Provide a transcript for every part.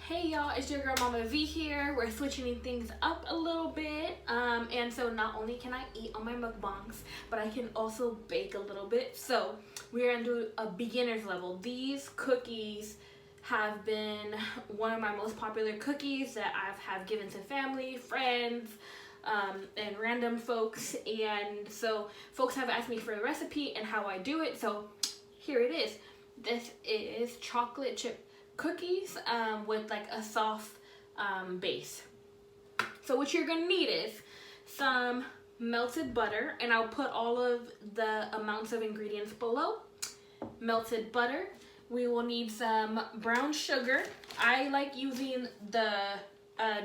Hey y'all, it's your girl Mama V here. We're switching things up a little bit. And so not only can I eat on my mukbangs, but I can also bake a little bit. So we're gonna do a beginner's level. These cookies have been one of my most popular cookies that have given to family, friends, and random folks. And so folks have asked me for the recipe and how I do it. So here it is. This is chocolate chip cookies with like a soft base. So what you're gonna need is some melted butter, and I'll put all of the amounts of ingredients below. Melted butter. We will need some brown sugar. I like using the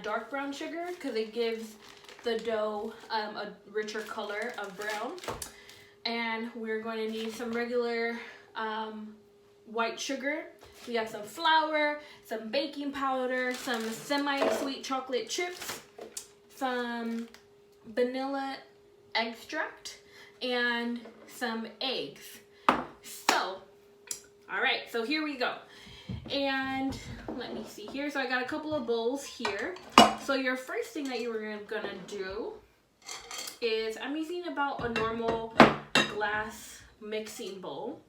dark brown sugar because it gives the dough a richer color of brown. And we're going to need some regular white sugar. We have some flour, some baking powder, some semi-sweet chocolate chips, some vanilla extract, and some eggs. So, all right, so here we go. And let me see here. So I got a couple of bowls here. So your first thing that you're gonna do is, I'm using about a normal glass mixing bowl.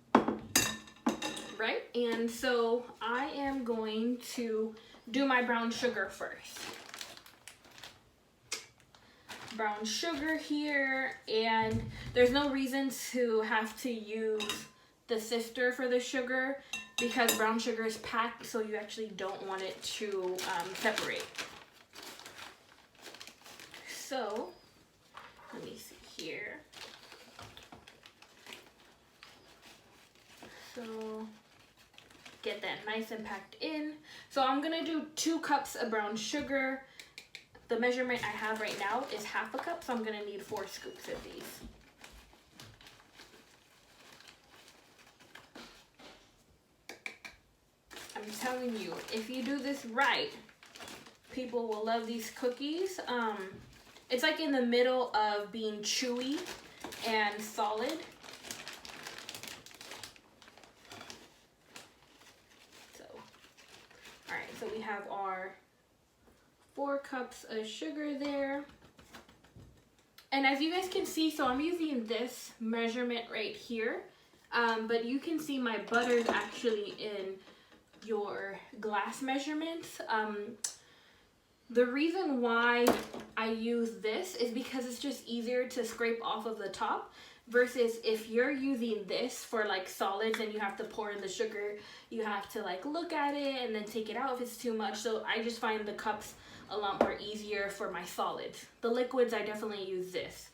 Right? And so I am going to do my brown sugar first. Brown sugar here, and there's no reason to have to use the sifter for the sugar because brown sugar is packed, so you actually don't want it to separate. So let me see here. So get that nice and packed in. So I'm gonna do 2 cups of brown sugar. The measurement I have right now is half a cup, so I'm gonna need 4 scoops of these. I'm telling you, if you do this right, people will love these cookies. It's like in the middle of being chewy and solid. So we have our 4 cups of sugar there. And as you guys can see, so I'm using this measurement right here. But you can see my butter is actually in your glass measurements. The reason why I use this is because it's just easier to scrape off of the top. Versus if you're using this for like solids and you have to pour in the sugar, you have to like look at it and then take it out if it's too much. So I just find the cups a lot more easier for my solids. The liquids, I definitely use this.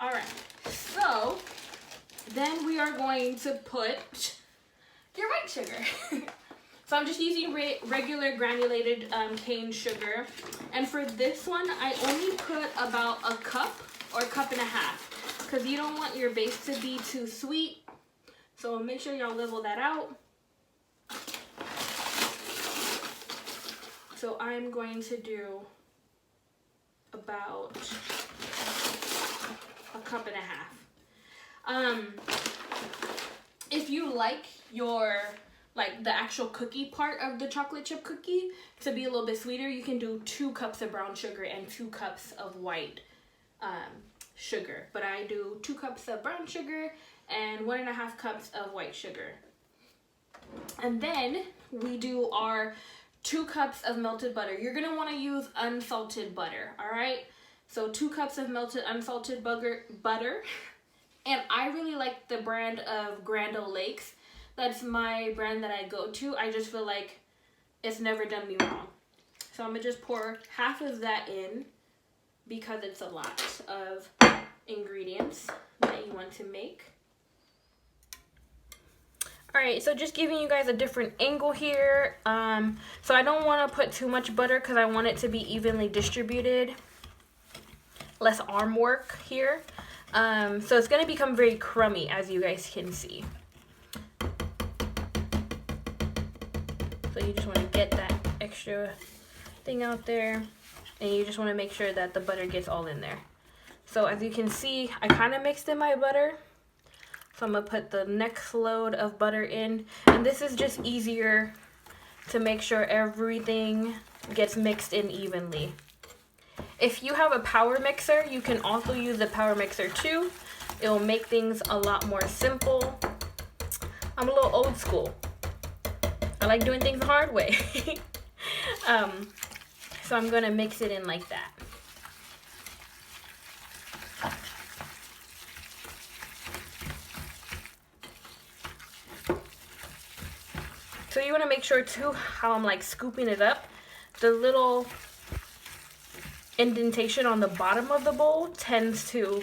All right, so then we are going to put your white sugar. So I'm just using regular granulated cane sugar. And for this one, I only put about a cup or a cup and a half. Because you don't want your base to be too sweet. So make sure y'all level that out. So I'm going to do about a cup and a half. If you like your, like the actual cookie part of the chocolate chip cookie to be a little bit sweeter, you can do 2 cups of brown sugar and 2 cups of white sugar, but I do 2 cups of brown sugar and 1.5 cups of white sugar. And then we do our 2 cups of melted butter. You're gonna want to use unsalted butter, all right? So 2 cups of melted unsalted butter. And I really like the brand of granulated. That's my brand that I go to. I just feel like it's never done me wrong. So I'm gonna just pour half of that in, because it's a lot of ingredients that you want to make. All right, so just giving you guys a different angle here. So I don't want to put too much butter because I want it to be evenly distributed. Less arm work here. So it's going to become very crummy, as you guys can see. So you just want to get that extra thing out there. And you just want to make sure that the butter gets all in there. So as you can see, I kind of mixed in my butter. So I'm going to put the next load of butter in. And this is just easier to make sure everything gets mixed in evenly. If you have a power mixer, you can also use the power mixer too. It will make things a lot more simple. I'm a little old school. I like doing things the hard way. So I'm gonna mix it in like that. So you want to make sure too how I'm like scooping it up. The little indentation on the bottom of the bowl tends to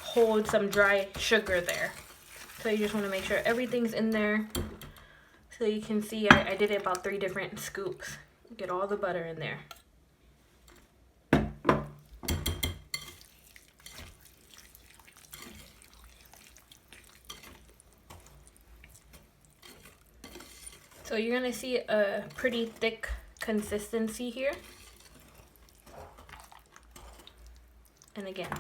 hold some dry sugar there. So you just want to make sure everything's in there. So you can see I did it about 3 different scoops. Get all the butter in there. So you're gonna see a pretty thick consistency here. And again,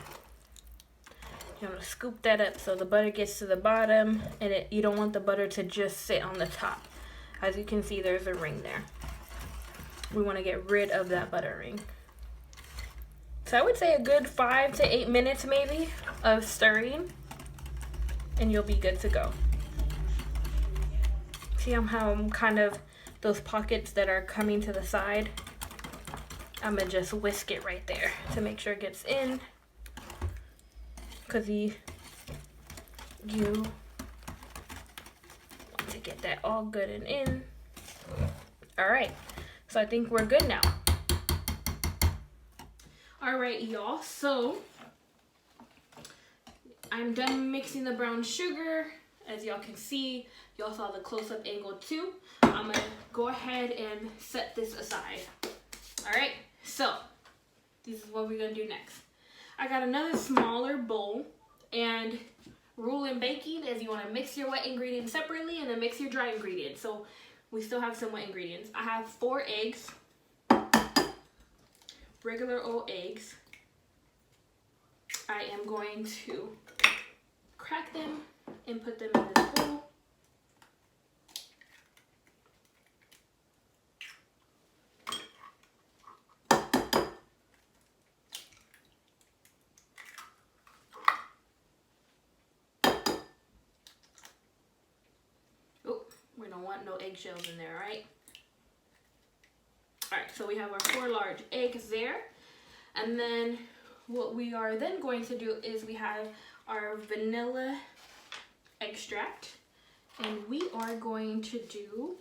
you want to scoop that up so the butter gets to the bottom, and you don't want the butter to just sit on the top. As you can see, there's a ring there. We want to get rid of that butter ring. So I would say a good 5 to 8 minutes maybe of stirring, and you'll be good to go. See how I'm kind of those pockets that are coming to the side? I'm gonna just whisk it right there to make sure it gets in, because you want to get that all good and in. All right, so I think we're good now. All right, y'all, so I'm done mixing the brown sugar. As y'all can see, y'all saw the close-up angle too. I'm gonna go ahead and set this aside. All right, so this is what we're gonna do next. I got another smaller bowl, and rule in baking is you wanna mix your wet ingredients separately and then mix your dry ingredients. So we still have some wet ingredients. I have 4 eggs, regular old eggs. I am going to crack them and put them in this bowl. Oh, we don't want no eggshells in there, right? All right, so we have our 4 large eggs there. And then what we are then going to do is we have our vanilla extract, and we are going to do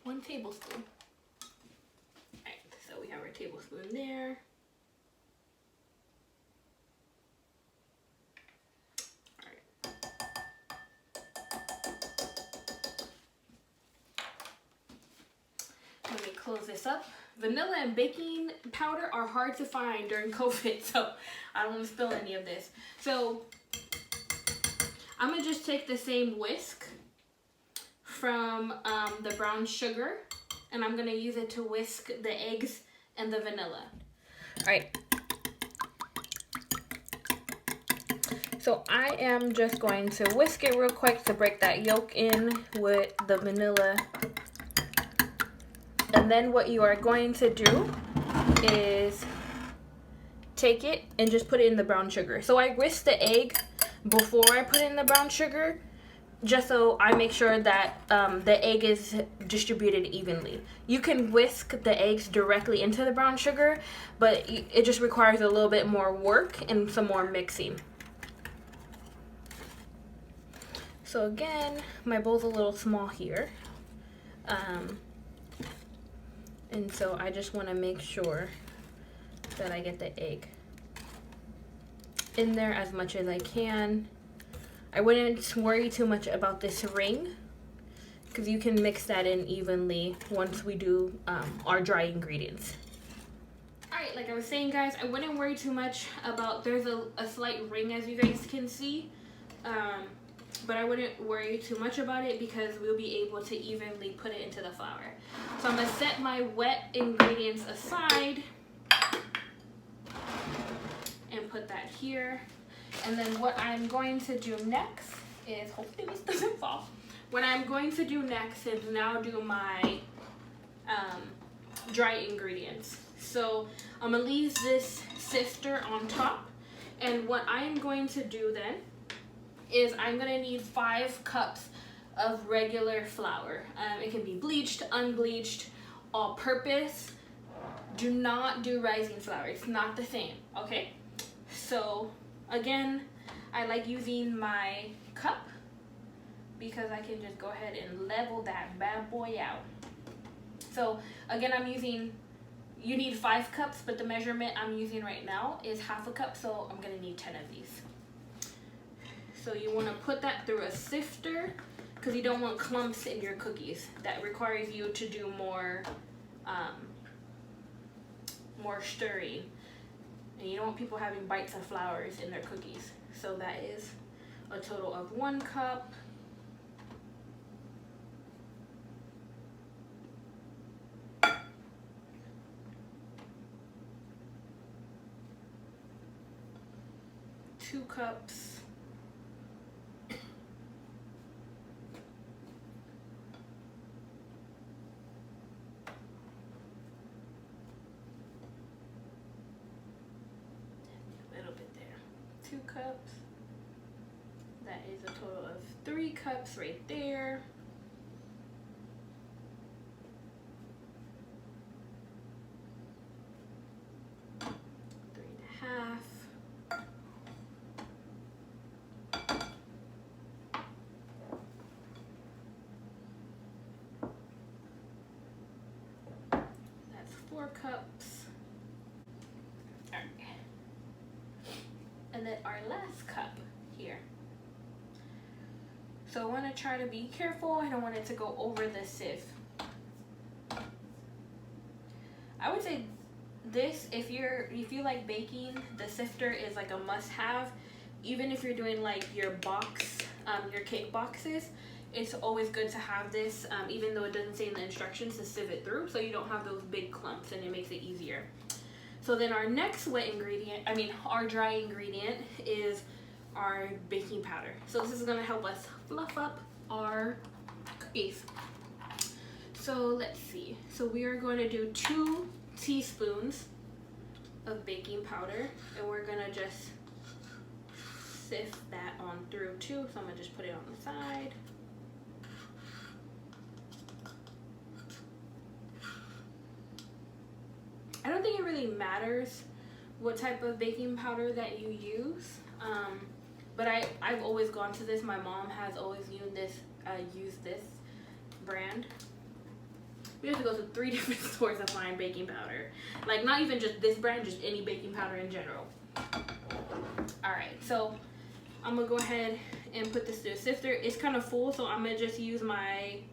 1 tablespoon. All right, so we have our tablespoon there. All right. Let me close this up. Vanilla and baking powder are hard to find during COVID, so I don't want to spill any of this. So I'm gonna just take the same whisk from the brown sugar, and I'm gonna use it to whisk the eggs and the vanilla. All right. So I am just going to whisk it real quick to break that yolk in with the vanilla. And then what you are going to do is take it and just put it in the brown sugar. So I whisk the egg before I put in the brown sugar, just so I make sure that the egg is distributed evenly. You can whisk the eggs directly into the brown sugar, but it just requires a little bit more work and some more mixing. So again, my bowl's a little small here. And so I just want to make sure that I get the egg in there as much as I can. I wouldn't worry too much about this ring, because you can mix that in evenly once we do our dry ingredients. Alright, like I was saying, guys, I wouldn't worry too much about, there's a slight ring as you guys can see. But I wouldn't worry too much about it because we'll be able to evenly put it into the flour. So I'm gonna set my wet ingredients aside and put that here. And then what I'm going to do next is, hopefully this doesn't fall, what I'm going to do next is now do my dry ingredients. So I'm gonna leave this sifter on top, and what I'm going to do then is I'm gonna need 5 cups of regular flour. It can be bleached, unbleached, all-purpose. Do not do rising flour, it's not the same, okay? So again, I like using my cup because I can just go ahead and level that bad boy out. So again, you need 5 cups, but the measurement I'm using right now is half a cup, so I'm gonna need 10 of these. So you wanna put that through a sifter because you don't want clumps in your cookies. That requires you to do more stirring. And you don't want people having bites of flours in their cookies. So that is a total of 1 cup. Two cups. A little bit there. 2 cups. That is a total of 3 cups right there. 3.5. That's 4 cups. All right. And then our last cup here. So I want to try to be careful. I don't want it to go over the sieve. I would say this, if you like baking, the sifter is like a must-have. Even if you're doing like your cake boxes, it's always good to have this, even though it doesn't say in the instructions to sieve it through, so you don't have those big clumps, and it makes it easier. So then our next our dry ingredient is our baking powder. So this is gonna help us fluff up our cookies. So let's see. So we are going to do 2 teaspoons of baking powder, and we're gonna just sift that on through too. So I'm gonna just put it on the side. I don't think it really matters what type of baking powder that you use, but I've always gone to this. My mom has always used this brand. We have to go to 3 different stores to find baking powder. Like, not even just this brand, just any baking powder in general. All right, so I'm gonna go ahead and put this through a sifter. It's kind of full, so I'm gonna just use my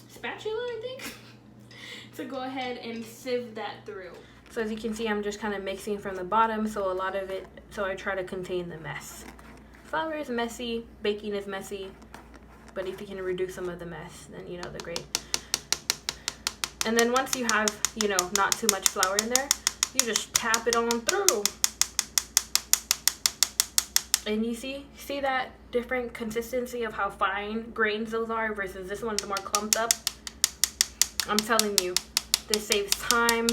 spatula, I think, to go ahead and sieve that through. So as you can see, I'm just kind of mixing from the bottom, so I try to contain the mess. Flour is messy, baking is messy, but if you can reduce some of the mess, then they're great. And then once you have, not too much flour in there, you just tap it on through. And you see that different consistency of how fine grains those are versus this one's more clumped up? I'm telling you, this saves time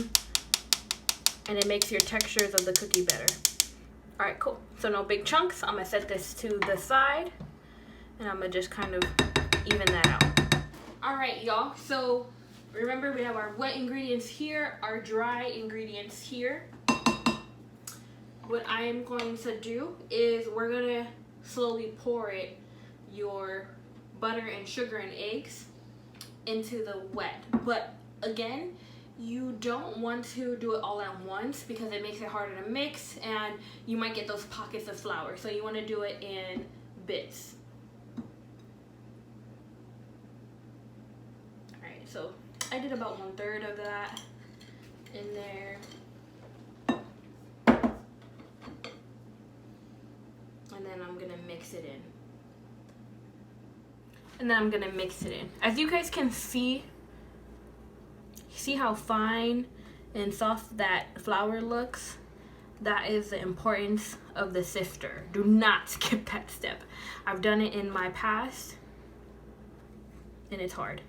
and it makes your textures of the cookie better. All right, cool. So no big chunks. I'm gonna set this to the side and I'm gonna just kind of even that out. All right, y'all. So remember, we have our wet ingredients here, our dry ingredients here. What I am going to do is we're gonna slowly pour your butter and sugar and eggs into the wet. But again, you don't want to do it all at once because it makes it harder to mix and you might get those pockets of flour. So you want to do it in bits. All right, so I did about 1/3 of that in there. And then I'm gonna mix it in. As you guys can see how fine and soft that flour looks? That is the importance of the sifter. Do not skip that step. I've done it in my past and it's hard.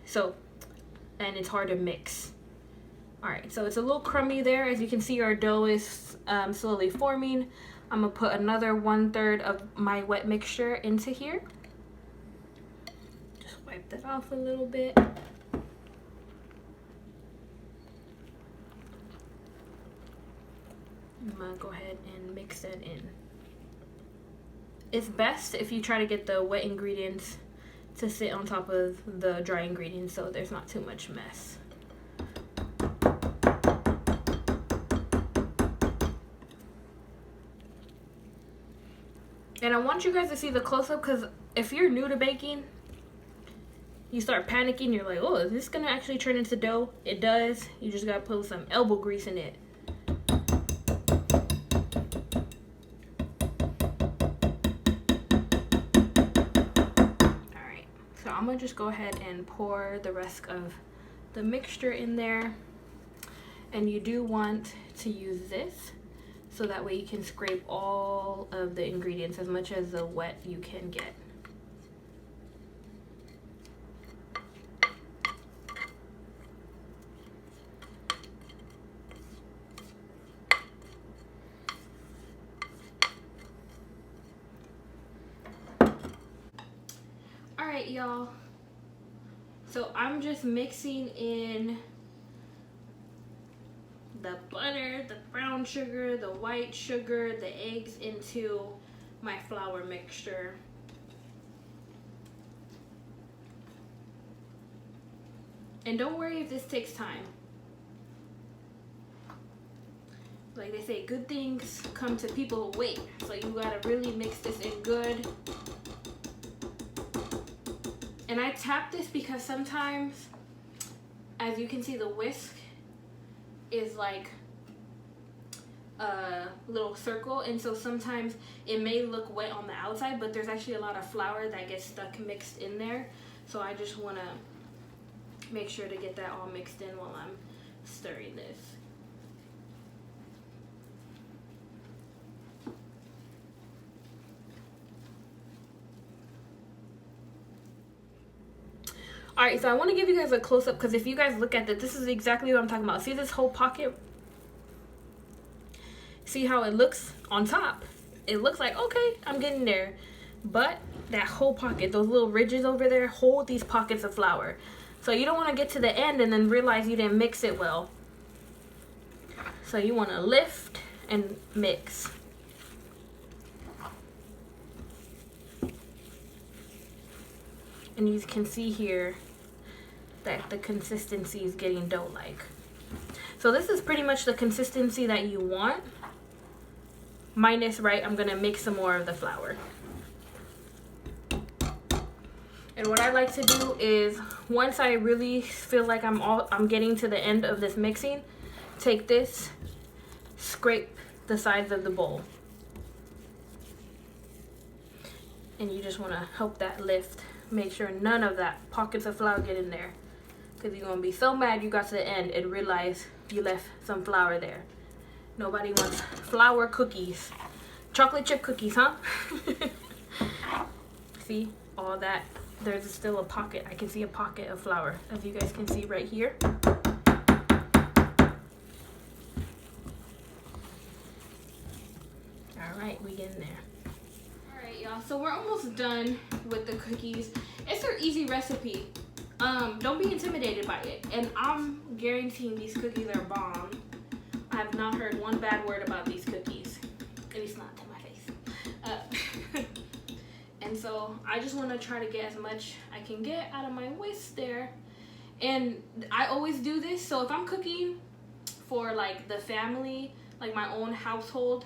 And it's hard to mix. All right, so it's a little crummy there. As you can see, our dough is slowly forming. I'm gonna put another 1/3 of my wet mixture into here. Just wipe that off a little bit. I'm gonna go ahead and mix that in. It's best if you try to get the wet ingredients to sit on top of the dry ingredients so there's not too much mess. And I want you guys to see the close-up, because if you're new to baking, you start panicking. You're like, oh, is this gonna actually turn into dough? It does. You just gotta put some elbow grease in it. Alright, so I'm gonna just go ahead and pour the rest of the mixture in there. And you do want to use this, so that way you can scrape all of the ingredients, as much as the wet you can get. All right, y'all. So I'm just mixing in the butter, the brown sugar, the white sugar, the eggs into my flour mixture. And don't worry if this takes time. Like they say, good things come to people who wait. So you gotta really mix this in good. And I tap this because sometimes, as you can see, the whisk is like a little circle, and so sometimes it may look wet on the outside, but there's actually a lot of flour that gets stuck mixed in there. So I just want to make sure to get that all mixed in while I'm stirring this. All right, so I want to give you guys a close-up, because if you guys look at this is exactly what I'm talking about. See this whole pocket? See how it looks on top? It looks like, okay, I'm getting there. But that whole pocket, those little ridges over there, hold these pockets of flour. So you don't want to get to the end and then realize you didn't mix it well. So you want to lift and mix. And you can see here that the consistency is getting dough-like. So this is pretty much the consistency that you want. Minus, right, I'm gonna make some more of the flour. And what I like to do is, once I really feel like I'm getting to the end of this mixing, take this, scrape the sides of the bowl. And you just wanna help that lift. Make sure none of that pockets of flour get in there, because you're gonna be so mad you got to the end and realize you left some flour there. Nobody wants flour cookies. Chocolate chip cookies, huh? See all that? There's still a pocket. I can see a pocket of flour, as you guys can see right here. All right, we get in there. Y'all, so we're almost done with the cookies. It's an easy recipe. Don't be intimidated by it, and I'm guaranteeing these cookies are bomb. I have not heard one bad word about these cookies, at least not to my face. And so I just want to try to get as much I can get out of my whisk there. And I always do this, so if I'm cooking for like the family, like my own household,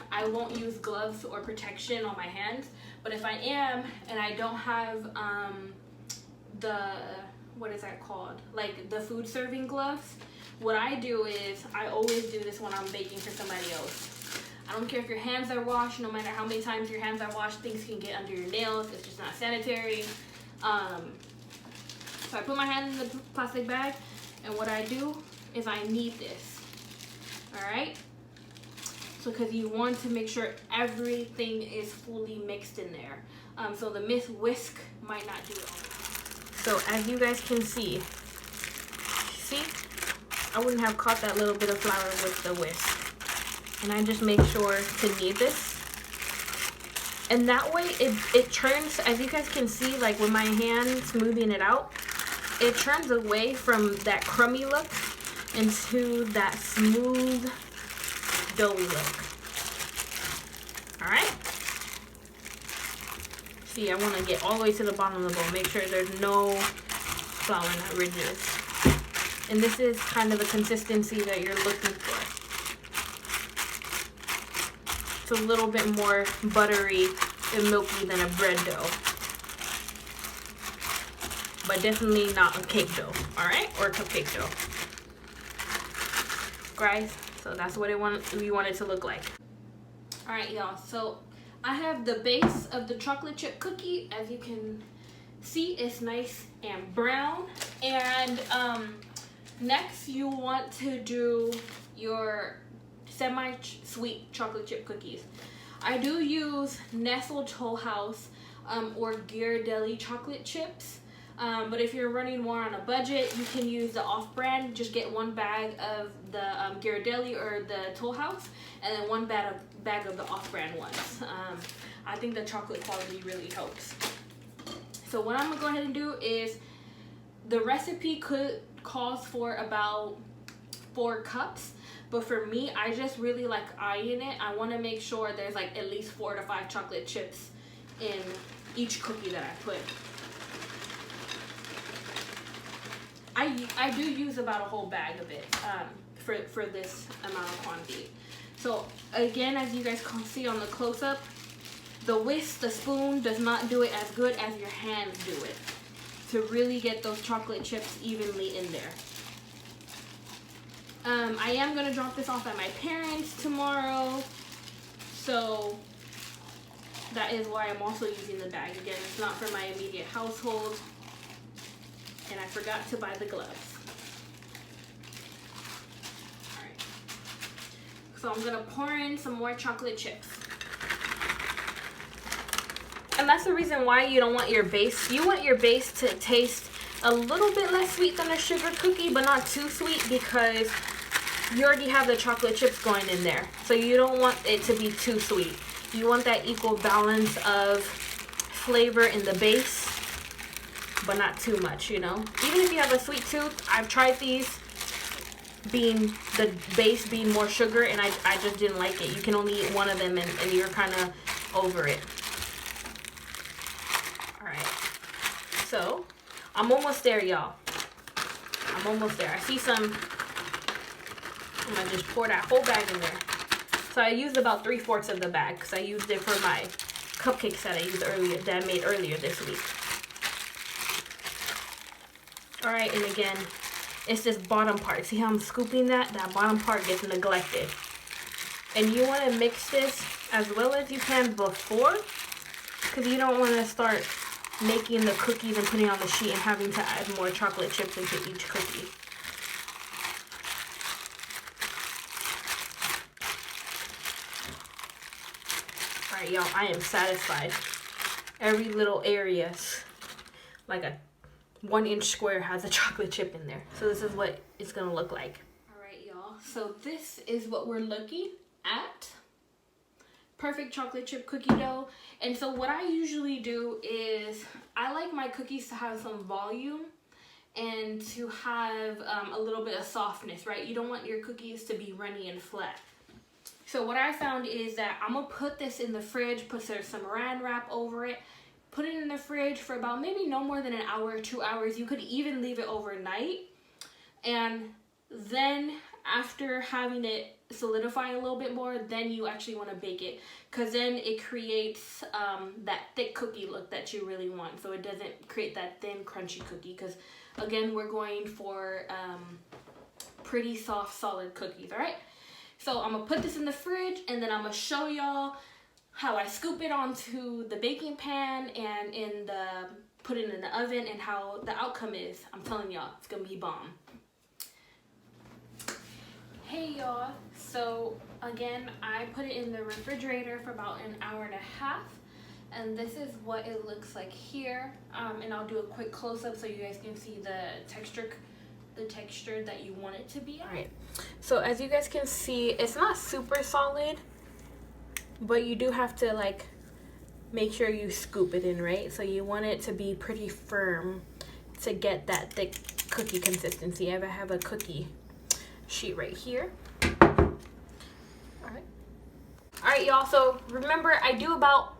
I won't use gloves or protection on my hands. But if I am and I don't have what is that called? Like the food serving gloves, what I do is I always do this when I'm baking for somebody else. I don't care if your hands are washed, no matter how many times your hands are washed, things can get under your nails. It's just not sanitary. So I put my hand in the plastic bag, and what I do is I knead this. All right? So because you want to make sure everything is fully mixed in there. So the whisk might not do it. So as you guys can see, I wouldn't have caught that little bit of flour with the whisk. And I just make sure to knead this. And that way it turns, as you guys can see, like with my hand smoothing it out, it turns away from that crummy look into that smooth, doughy look. Alright? See, I want to get all the way to the bottom of the bowl. Make sure there's no flour in that ridges. And this is kind of the consistency that you're looking for. It's a little bit more buttery and milky than a bread dough. But definitely not a cake dough, alright? Or cupcake dough. Guys, so that's what we want it to look like. Alright, y'all, so I have the base of the chocolate chip cookie. As you can see, it's nice and brown. And next you want to do your semi-sweet chocolate chip cookies. I do use Nestle Toll House or Ghirardelli chocolate chips. But if you're running more on a budget, you can use the off-brand. Just get one bag of the Ghirardelli or the Toll House, and then one bag of the off-brand ones. I think the chocolate quality really helps. So what I'm gonna go ahead and do is, the recipe calls for about 4 cups, but for me, I just really like eyeing it. I want to make sure there's like at least 4 to 5 chocolate chips in each cookie that I put. I do use about a whole bag of it for this amount of quantity. So again, as you guys can see on the close-up, the whisk, the spoon does not do it as good as your hands do it to really get those chocolate chips evenly in there. I am going to drop this off at my parents' tomorrow, so that is why I'm also using the bag. Again, it's not for my immediate household. And I forgot to buy the gloves. Alright. So I'm gonna pour in some more chocolate chips. And that's the reason why you don't want your base. You want your base to taste a little bit less sweet than a sugar cookie, but not too sweet, because you already have the chocolate chips going in there. So you don't want it to be too sweet. You want that equal balance of flavor in the base, but not too much, you know. Even if you have a sweet tooth, I've tried these being the base being more sugar, and I just didn't like it. You can only eat one of them and you're kind of over it. Alright, so I'm almost there, y'all. I'm almost there. I see some. I'm gonna just pour that whole bag in there. So I used about 3/4 of the bag because I used it for my cupcakes that I made earlier this week. Alright, and again, it's this bottom part. See how I'm scooping that? That bottom part gets neglected. And you want to mix this as well as you can before, because you don't want to start making the cookies and putting on the sheet and having to add more chocolate chips into each cookie. Alright, y'all, I am satisfied. Every little area, like a 1-inch square, has a chocolate chip in there. So this is what it's gonna look like. Alright, y'all, so this is what we're looking at. Perfect chocolate chip cookie dough. And so what I usually do is, I like my cookies to have some volume and to have a little bit of softness, right? You don't want your cookies to be runny and flat. So what I found is that I'm gonna put this in the fridge, put some saran wrap over it, put it in the fridge for about maybe no more than an hour or 2 hours. You could even leave it overnight. And then after having it solidify a little bit more, then you actually want to bake it, because then it creates that thick cookie look that you really want. So it doesn't create that thin crunchy cookie, because again, we're going for pretty soft solid cookies. All right, so I'm gonna put this in the fridge, and then I'm gonna show y'all how I scoop it onto the baking pan and put it in the oven, and how the outcome is. I'm telling y'all, it's gonna be bomb. Hey y'all, So again, I put it in the refrigerator for about an hour and a half. And this is what it looks like here. And I'll do a quick close-up so you guys can see the texture that you want it to be. All right, so as you guys can see, it's not super solid, but you do have to like make sure you scoop it in, right? So you want it to be pretty firm to get that thick cookie consistency. I have a cookie sheet right here. All right, y'all, so remember I do about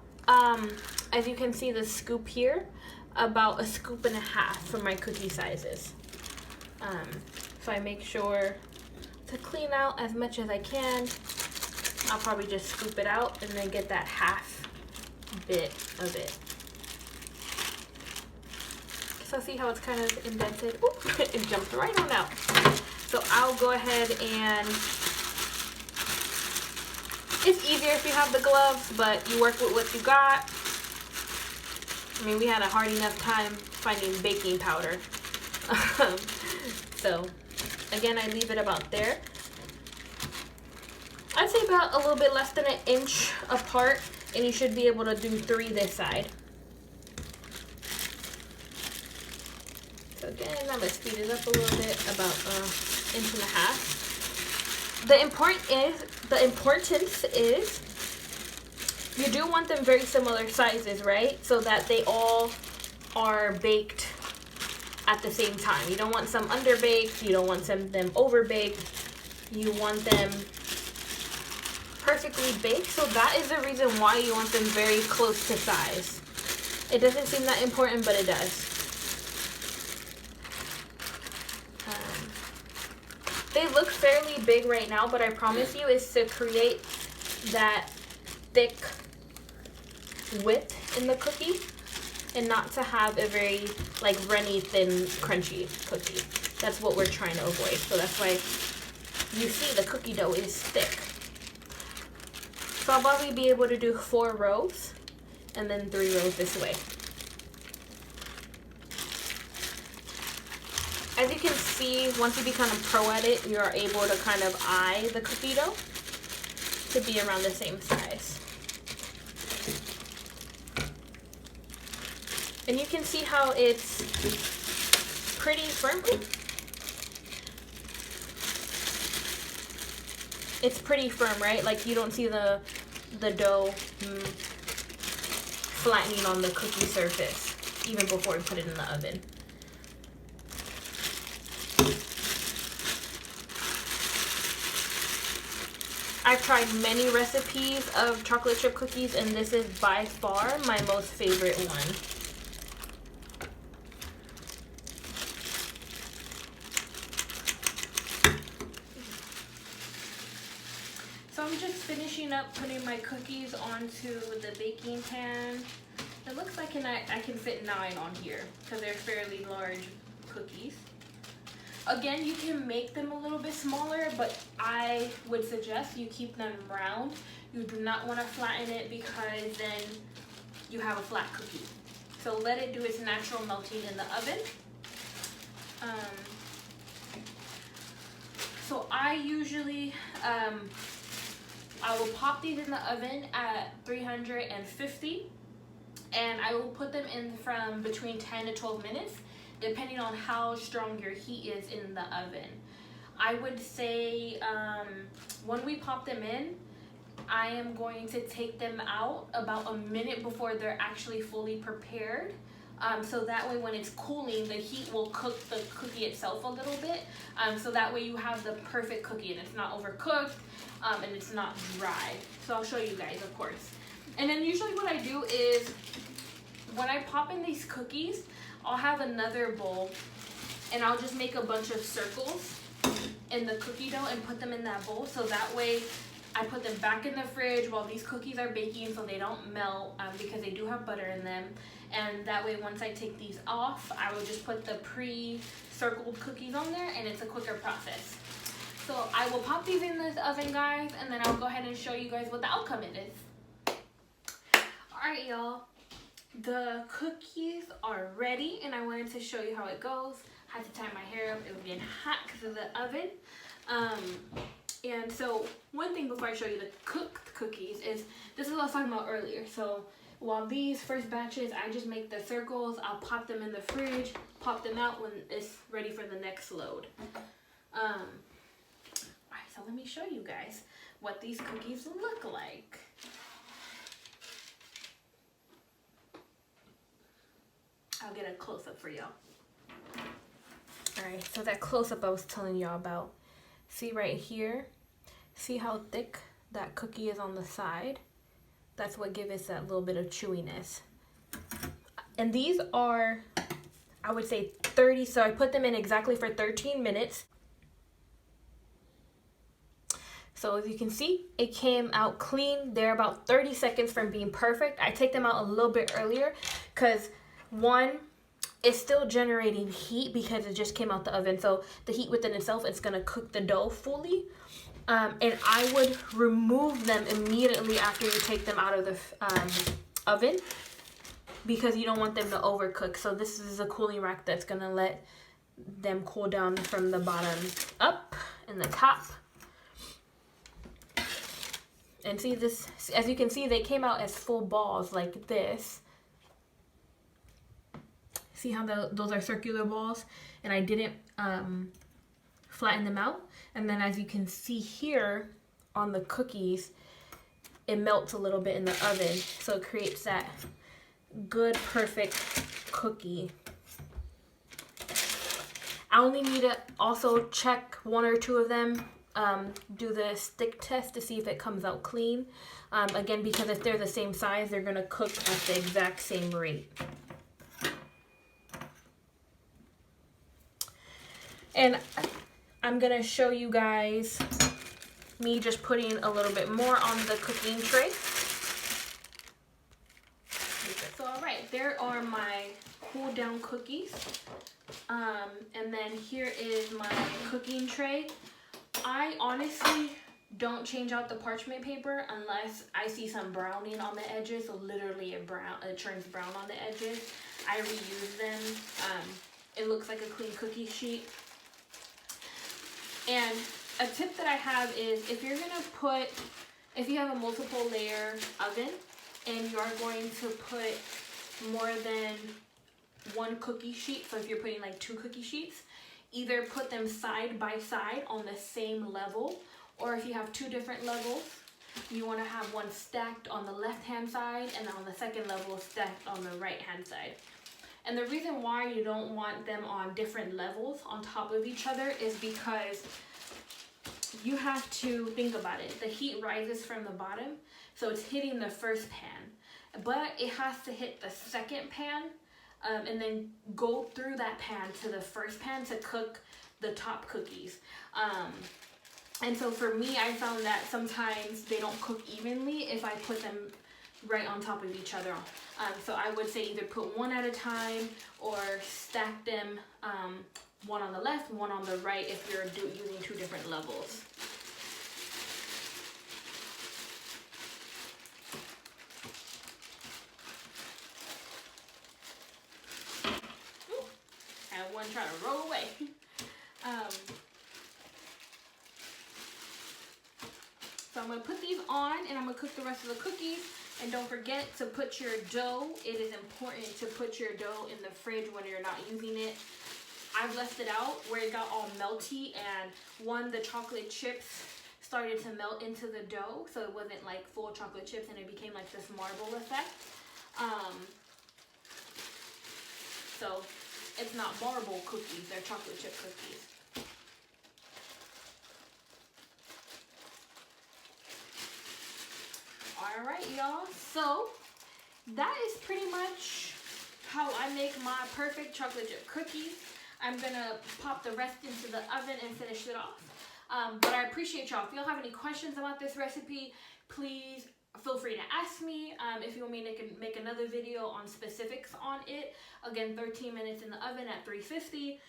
as you can see the scoop here, about a scoop and a half for my cookie sizes. So I make sure to clean out as much as I can. I'll probably just scoop it out and then get that half bit of it. So see how it's kind of indented? Oop, it jumped right on out. So I'll go ahead and, it's easier if you have the gloves, but you work with what you got. I mean, we had a hard enough time finding baking powder. So again, I leave it about there. I'd say about a little bit less than an inch apart, and you should be able to do 3 this side. So again, I'm gonna speed it up a little bit, about an inch and a half. The importance is you do want them very similar sizes, right? So that they all are baked at the same time. You don't want some underbaked, you don't want them overbaked. You want them perfectly baked. So that is the reason why you want them very close to size. It doesn't seem that important, but it does. They look fairly big right now, but I promise you it's to create that thick width in the cookie and not to have a very like runny, thin, crunchy cookie. That's what we're trying to avoid. So that's why you see the cookie dough is thick. So I'll probably be able to do 4 rows and then 3 rows this way. As you can see, once you become a pro at it, you are able to kind of eye the cookie dough to be around the same size. And you can see how it's pretty firm. It's pretty firm, right? Like you don't see the dough flattening on the cookie surface even before we put it in the oven. I've tried many recipes of chocolate chip cookies, and this is by far my most favorite one. So I'm just finishing up putting my cookies onto the baking pan. It looks like I can fit 9 on here because they're fairly large cookies. Again, you can make them a little bit smaller, but I would suggest you keep them round. You do not want to flatten it because then you have a flat cookie. So let it do its natural melting in the oven. So I usually, I will pop these in the oven at 350, and I will put them in from between 10 to 12 minutes. Depending on how strong your heat is in the oven. I would say when we pop them in, I am going to take them out about a minute before they're actually fully prepared. So that way when it's cooling, the heat will cook the cookie itself a little bit. So that way you have the perfect cookie and it's not overcooked and it's not dry. So I'll show you guys, of course. And then usually what I do is when I pop in these cookies, I'll have another bowl and I'll just make a bunch of circles in the cookie dough and put them in that bowl. So that way I put them back in the fridge while these cookies are baking so they don't melt because they do have butter in them. And that way once I take these off, I will just put the pre-circled cookies on there and it's a quicker process. So I will pop these in this oven, guys, and then I'll go ahead and show you guys what the outcome it is. Alright, y'all. The cookies are ready and I wanted to show you how it goes. I had to tie my hair up. It was getting hot because of the oven. And so one thing before I show you the cooked cookies is, this is what I was talking about earlier. So while these first batches, I just make the circles, I'll pop them in the fridge, pop them out when it's ready for the next load. Alright, so let me show you guys what these cookies look like. I'll get a close-up for y'all. Alright, so that close-up I was telling y'all about. See right here? See how thick that cookie is on the side? That's what gives us that little bit of chewiness. And these are, I would say 30, so I put them in exactly for 13 minutes. So as you can see, it came out clean. They're about 30 seconds from being perfect. I take them out a little bit earlier because one, it's still generating heat because it just came out the oven. So the heat within itself, it's gonna cook the dough fully. And I would remove them immediately after you take them out of the oven because you don't want them to overcook. So this is a cooling rack that's gonna let them cool down from the bottom up and the top. And see this, as you can see, they came out as full balls like this. See how those are circular balls? And I didn't flatten them out. And then as you can see here on the cookies, it melts a little bit in the oven. So it creates that good, perfect cookie. I only need to also check one or two of them, do the stick test to see if it comes out clean. Again, because if they're the same size, they're gonna cook at the exact same rate. And I'm gonna show you guys me just putting a little bit more on the cooking tray. So all right, there are my cool down cookies. And then here is my cooking tray. I honestly don't change out the parchment paper unless I see some browning on the edges. So literally it turns brown on the edges. I reuse them. It looks like a clean cookie sheet. And a tip that I have is if you have a multiple layer oven and you're going to put more than one cookie sheet, so if you're putting like 2 cookie sheets, either put them side by side on the same level, or if you have 2 different levels, you want to have one stacked on the left hand side and on the second level stacked on the right hand side. And the reason why you don't want them on different levels on top of each other is because you have to think about it. The heat rises from the bottom, so it's hitting the first pan, but it has to hit the second pan and then go through that pan to the first pan to cook the top cookies. And so for me, I found that sometimes they don't cook evenly if I put them right on top of each other. So I would say either put one at a time or stack them one on the left, one on the right if you're using 2 different levels. Ooh, and one trying to roll away. So I'm going to put these on and I'm going to cook the rest of the cookies. And don't forget to put your dough. It is important to put your dough in the fridge when you're not using it. I've left it out where it got all melty, and the chocolate chips started to melt into the dough, so it wasn't like full chocolate chips and it became like this marble effect. So it's not marble cookies, they're chocolate chip cookies. Alright y'all, so that is pretty much how I make my perfect chocolate chip cookies. I'm gonna pop the rest into the oven and finish it off. But I appreciate y'all. If y'all have any questions about this recipe, please feel free to ask me. If you want me to make another video on specifics on it. Again, 13 minutes in the oven at 350.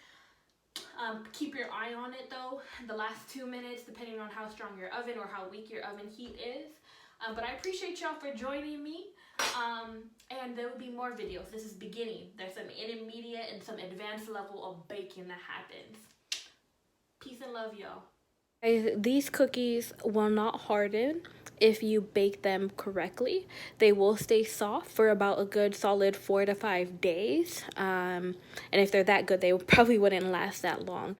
Keep your eye on it though, the last 2 minutes, depending on how strong your oven or how weak your oven heat is. But I appreciate y'all for joining me. And there will be more videos. This is beginning. There's some intermediate and some advanced level of baking that happens. Peace and love, y'all. These cookies will not harden if you bake them correctly. They will stay soft for about a good solid 4 to 5 days. And if they're that good, they probably wouldn't last that long.